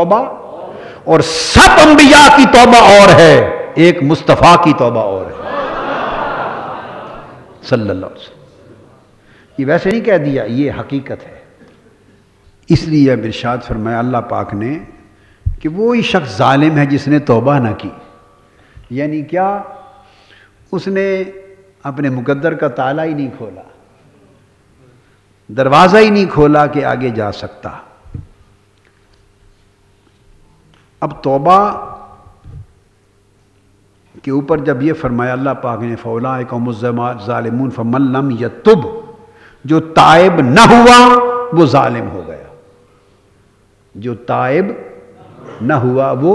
توبہ اور سب انبیاء کی توبہ اور ہے، ایک مصطفیٰ کی توبہ اور ہے صلی اللہ علیہ وسلم۔ یہ ویسے نہیں کہہ دیا، یہ حقیقت ہے۔ اس لیے اب ارشاد فرمایا اللہ پاک نے کہ وہی شخص ظالم ہے جس نے توبہ نہ کی، یعنی کیا؟ اس نے اپنے مقدر کا تالا ہی نہیں کھولا، دروازہ ہی نہیں کھولا کہ آگے جا سکتا۔ اب توبہ کے اوپر جب یہ فرمایا اللہ پاک نے فَأُولَٰئِکَ هُمُ الظَّالِمُونَ فَمَن لَّمْ يَتُبْ، جو تائب نہ ہوا وہ ظالم ہو گیا، جو تائب نہ ہوا وہ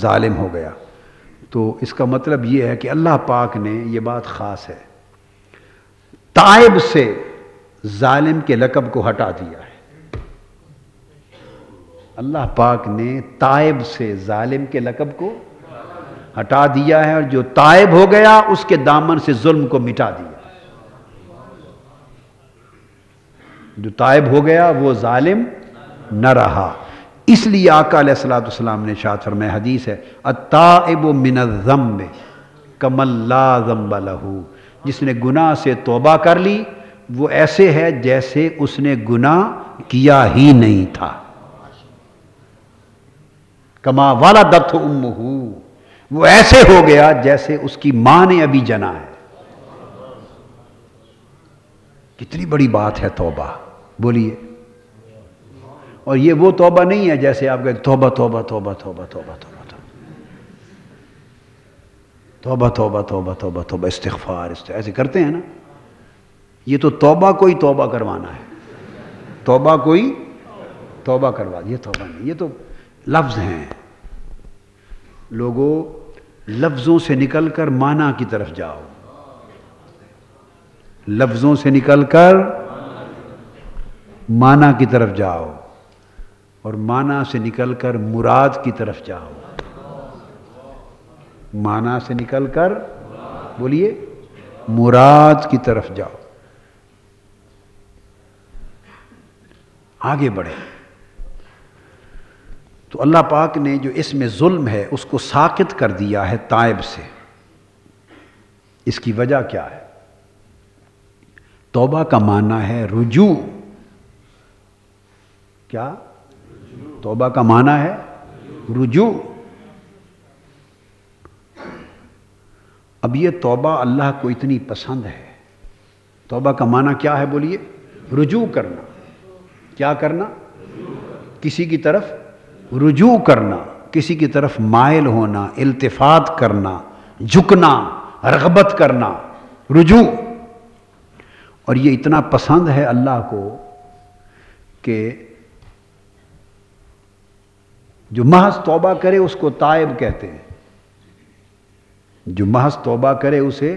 ظالم ہو گیا۔ تو اس کا مطلب یہ ہے کہ اللہ پاک نے، یہ بات خاص ہے، تائب سے ظالم کے لقب کو ہٹا دیا ہے۔ اللہ پاک نے تائب سے ظالم کے لقب کو ہٹا دیا ہے، اور جو تائب ہو گیا اس کے دامن سے ظلم کو مٹا دیا۔ جو تائب ہو گیا وہ ظالم نہ رہا۔ اس لیے آقا علیہ الصلوۃ والسلام نے ارشاد فرمایا، حدیث ہے التائب من الذنب کمن لا ذنب لہ، جس نے گناہ سے توبہ کر لی وہ ایسے ہے جیسے اس نے گناہ کیا ہی نہیں تھا۔ کما ولدتہ امہ، وہ ایسے ہو گیا جیسے اس کی ماں نے ابھی جنا ہے۔ کتنی بڑی بات ہے توبہ، بولیے۔ اور یہ وہ توبہ نہیں ہے جیسے آپ کہتے توبہ توبہ توبہ توبہ توبہ توبہ توبہ توبہ توبہ توبہ توبہ استغفار ایسے کرتے ہیں نا، یہ تو توبہ کوئی توبہ کروانا ہے، توبہ کوئی توبہ کروا، یہ توبہ نہیں، یہ تو لفظ ہیں۔ لوگوں لفظوں سے نکل کر معنی کی طرف جاؤ، لفظوں سے نکل کر معنی کی طرف جاؤ، اور معنی سے نکل کر مراد کی طرف جاؤ، معنی سے نکل کر بولیے مراد کی طرف جاؤ، آگے بڑھے۔ تو اللہ پاک نے جو اس میں ظلم ہے اس کو ساقط کر دیا ہے تائب سے۔ اس کی وجہ کیا ہے؟ توبہ کا معنی ہے رجوع۔ کیا؟ توبہ کا معنی ہے رجوع۔ اب یہ توبہ اللہ کو اتنی پسند ہے، توبہ کا معنی کیا ہے بولیے؟ رجوع کرنا۔ کیا کرنا؟ کسی کی طرف رجوع کرنا، کسی کی طرف مائل ہونا، التفات کرنا، جھکنا، رغبت کرنا، رجوع۔ اور یہ اتنا پسند ہے اللہ کو کہ جو محض توبہ کرے اس کو تائب کہتے ہیں، جو محض توبہ کرے اسے،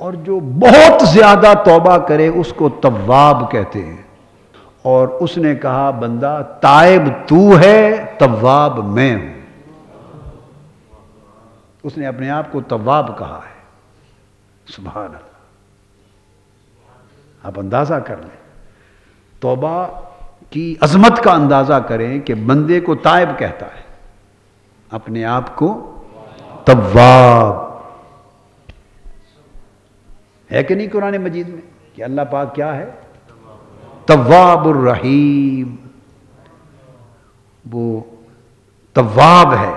اور جو بہت زیادہ توبہ کرے اس کو تواب کہتے ہیں۔ اور اس نے کہا بندہ تائب تو ہے، تواب میں ہوں۔ اس نے اپنے آپ کو تواب کہا ہے، سبحان اللہ۔ آپ اندازہ کر لیں، توبہ کی عظمت کا اندازہ کریں کہ بندے کو تائب کہتا ہے، اپنے آپ کو تواب ہے کہ نہیں قرآن مجید میں کہ اللہ پاک کیا ہے؟ تواب الرحیم، وہ تواب ہے۔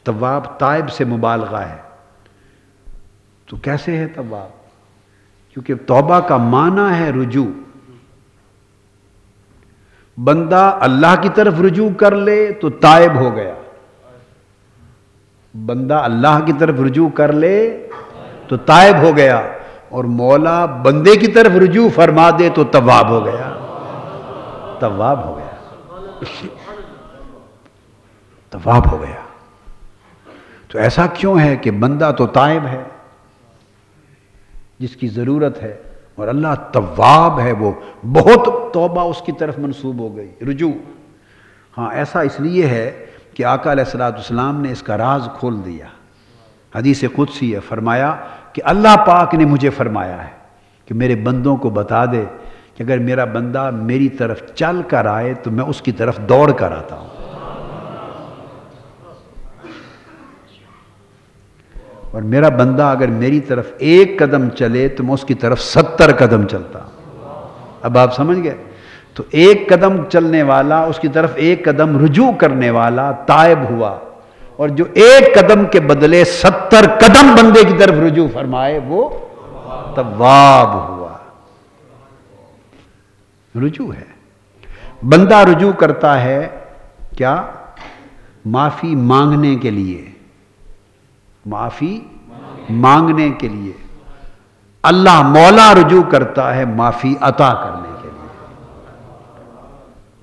تواب تائب سے مبالغہ ہے۔ تو کیسے ہے تواب؟ کیونکہ توبہ کا معنی ہے رجوع۔ بندہ اللہ کی طرف رجوع کر لے تو تائب ہو گیا، بندہ اللہ کی طرف رجوع کر لے تو تائب ہو گیا، اور مولا بندے کی طرف رجوع فرما دے تو تواب ہو گیا، تواب ہو گیا، تواب ہو گیا۔ تو ایسا کیوں ہے کہ بندہ تو تائب ہے جس کی ضرورت ہے، اور اللہ تواب ہے، وہ بہت توبہ اس کی طرف منسوب ہو گئی، رجوع۔ ہاں ایسا اس لیے ہے کہ آقا علیہ الصلوۃ والسلام نے اس کا راز کھول دیا۔ حدیث قدسی ہے، فرمایا کہ اللہ پاک نے مجھے فرمایا ہے کہ میرے بندوں کو بتا دے کہ اگر میرا بندہ میری طرف چل کر آئے تو میں اس کی طرف دوڑ کر آتا ہوں، اور میرا بندہ اگر میری طرف ایک قدم چلے تو میں اس کی طرف 70 قدم چلتا ہوں۔ اب آپ سمجھ گئے؟ تو ایک قدم چلنے والا، اس کی طرف ایک قدم رجوع کرنے والا تائب ہوا، اور جو ایک قدم کے بدلے 70 قدم بندے کی طرف رجوع فرمائے وہ تواب ہوا۔ رجوع ہے، بندہ رجوع کرتا ہے کیا؟ معافی مانگنے کے لیے، معافی مانگنے کے لیے۔ اللہ مولا رجوع کرتا ہے معافی عطا کرنے کے لیے،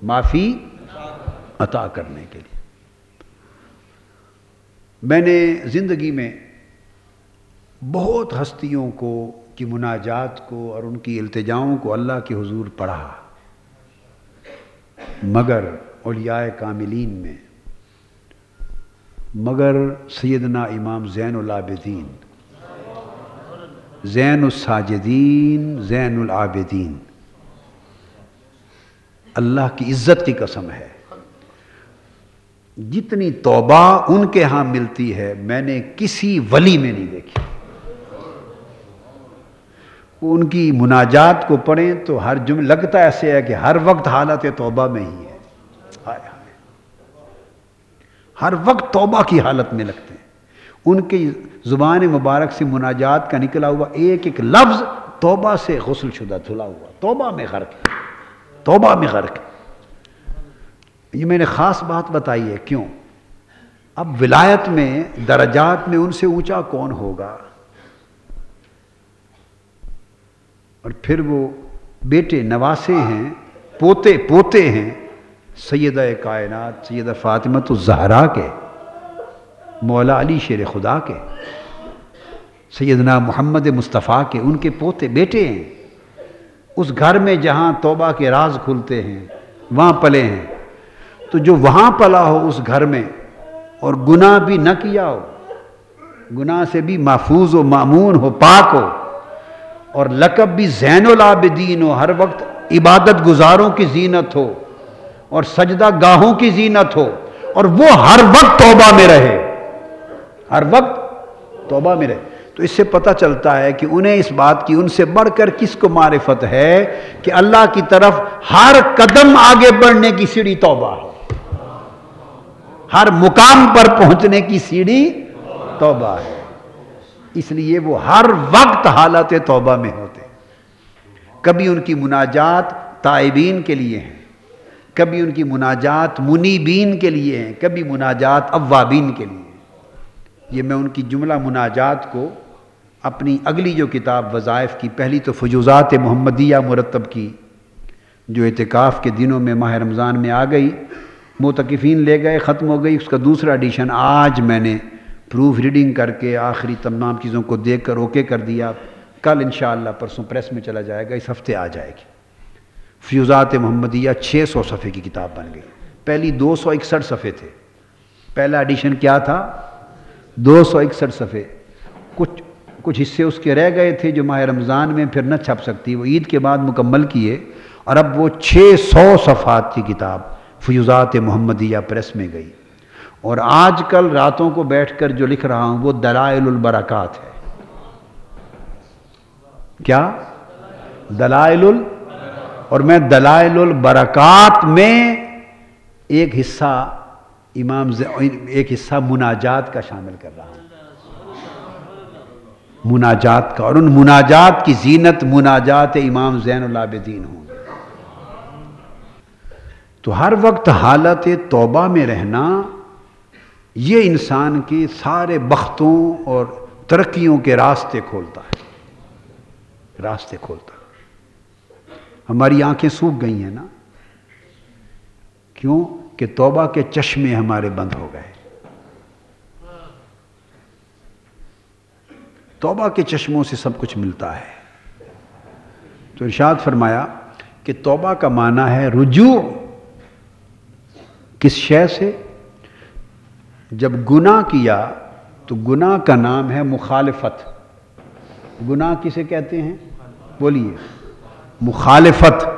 معافی عطا کرنے کے لیے۔ میں نے زندگی میں بہت ہستیوں کو کی مناجات کو اور ان کی التجاؤں کو اللہ کے حضور پڑھا، مگر اولیاء کاملین میں، مگر سیدنا امام زین العابدین، زین الساجدین، زین العابدین، اللہ کی عزت کی قسم ہے، جتنی توبہ ان کے ہاں ملتی ہے میں نے کسی ولی میں نہیں دیکھی۔ ان کی مناجات کو پڑھیں تو ہر جملہ لگتا ایسے ہے کہ ہر وقت حالت توبہ میں ہی ہے، ہر وقت توبہ کی حالت میں لگتے ہیں۔ ان کی زبان مبارک سے مناجات کا نکلا ہوا ایک ایک لفظ توبہ سے غسل شدہ، دھلا ہوا، توبہ میں غرق، توبہ میں غرق۔ یہ میں نے خاص بات بتائی ہے، کیوں؟ اب ولایت میں، درجات میں ان سے اونچا کون ہوگا؟ اور پھر وہ بیٹے نواسے ہیں، پوتے پوتے ہیں سیدہ کائنات سیدہ فاطمۃ الزہرا کے، مولا علی شیر خدا کے، سیدنا محمد مصطفیٰ کے، ان کے پوتے بیٹے ہیں۔ اس گھر میں جہاں توبہ کے راز کھلتے ہیں وہاں پلے ہیں، تو جو وہاں پلا ہو اس گھر میں اور گناہ بھی نہ کیا ہو، گناہ سے بھی محفوظ و مامون ہو، پاک ہو، اور لقب بھی زین العابدین ہو، ہر وقت عبادت گزاروں کی زینت ہو اور سجدہ گاہوں کی زینت ہو، اور وہ ہر وقت توبہ میں رہے، ہر وقت توبہ میں رہے، تو اس سے پتہ چلتا ہے کہ انہیں اس بات کی ان سے بڑھ کر کس کو معرفت ہے کہ اللہ کی طرف ہر قدم آگے بڑھنے کی سیڑھی توبہ ہے، ہر مقام پر پہنچنے کی سیڑھی توبہ ہے، اس لیے وہ ہر وقت حالت توبہ میں ہوتے ہیں۔ کبھی ان کی مناجات تائبین کے لیے ہیں، کبھی ان کی مناجات منیبین کے لیے ہیں، کبھی مناجات اوابین کے لیے ہیں۔ یہ میں ان کی جملہ مناجات کو اپنی اگلی جو کتاب وظائف کی، پہلی تو فیوضات محمدیہ مرتب کی، جو اعتکاف کے دنوں میں ماہ رمضان میں آ گئی، معتکفین لے گئے، ختم ہو گئی، اس کا دوسرا ایڈیشن آج میں نے پروف ریڈنگ کر کے آخری تمام چیزوں کو دیکھ کر اوکے کر دیا، کل انشاءاللہ پرسوں پریس میں چلا جائے گا، اس ہفتے آ جائے گی۔ فیوضات محمدیہ 600 صفحے کی کتاب بن گئی، پہلی 261 صفحے تھے، پہلا ایڈیشن کیا تھا؟ 261 صفحے، کچھ حصے اس کے رہ گئے تھے جو ماہ رمضان میں پھر نہ چھپ سکتی، وہ عید کے بعد مکمل کیے، اور اب وہ 600 صفحات کی کتاب فیوضات محمدیہ پریس میں گئی، اور آج کل راتوں کو بیٹھ کر جو لکھ رہا ہوں وہ دلائل البرکات ہے۔ کیا؟ دلائل اور میں دلائل البرکات میں ایک حصہ مناجات کا شامل کر رہا ہوں، مناجات کا، اور ان مناجات کی زینت مناجات امام زین العابدین ہوں گے۔ تو ہر وقت حالت توبہ میں رہنا یہ انسان کے سارے بختوں اور ترقیوں کے راستے کھولتا ہے، راستے کھولتا ہے۔ ہماری آنکھیں سوکھ گئی ہیں نا، کیوں؟ کہ توبہ کے چشمے ہمارے بند ہو گئے، توبہ کے چشموں سے سب کچھ ملتا ہے۔ تو ارشاد فرمایا کہ توبہ کا معنی ہے رجوع کس شے سے؟ جب گناہ کیا تو گناہ کا نام ہے مخالفت۔ گناہ کسے کہتے ہیں؟ بولیے، مخالفت